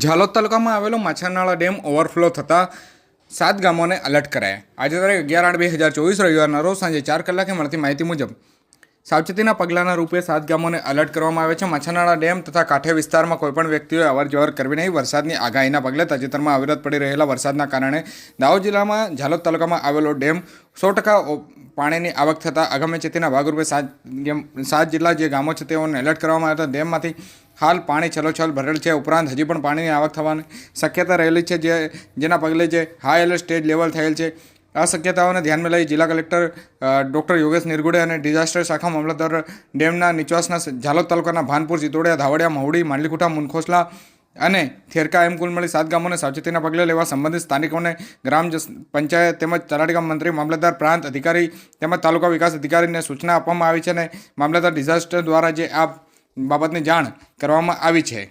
ઝાલોદ તાલુકામાં આવેલો માછરનાળા dam overflow થતાં 7 ગામોને એલર્ટ કરાયા। આજે તારીખ 11/8/2024 રવિવારના રોજ સાંજે 4 કલાકે મળતી માહિતી મુજબ સાવચેતીના પગલાંના રૂપે 7 ગામોને એલર્ટ કરવામાં આવે છે। માછરનાળા ડેમ તથા કાંઠે વિસ્તારમાં કોઈપણ વ્યક્તિઓએ અવરજવર કરવી નહીં। વરસાદની આગાહીના પગલે તાજેતરમાં અવિરત પડી રહેલા વરસાદના કારણે દાહોદ જિલ્લામાં ઝાલોદ તાલુકામાં આવેલો ડેમ 100% પાણીની આવક થતાં આગામી ચેતીના ભાગરૂપે 7 જેટલા જે ગામો છે તેઓને એલર્ટ કરવામાં આવ્યા હતા। ડેમમાંથી હાલ પાણી છલોછલ ભરેલ છે। ઉપરાંત હજી પણ પાણીની આવક થવાની શક્યતા રહેલી છે, જેના પગલે જે હાઈ એલર્ટ સ્ટેજ લેવલ થયેલ છે। આ શક્યતાઓને ધ્યાનમાં લઈ જિલ્લા કલેક્ટર ડૉક્ટર યોગેશ નિરગુડે અને ડિઝાસ્ટર શાખા મામલતદાર ડેમના નીચવાસના ઝાલોદ તાલુકાના ભાનપુર, જીતોડિયા, ધાવડિયા, મહુડી, માંડલીકુઠા, મુનખોસલા અને થેરકા એમ કુલ મળી 7 ગામોને સાવચેતીના પગલે લેવા સંબંધિત સ્થાનિકોને ગ્રામ પંચાયત તેમજ તલાટીકામ મંત્રી, મામલતદાર, પ્રાંત અધિકારી તેમજ તાલુકા વિકાસ અધિકારીને સૂચના આપવામાં આવી છે અને મામલતદાર ડિઝાસ્ટર દ્વારા જે આ બાબતની જાણ કરવામાં આવી છે।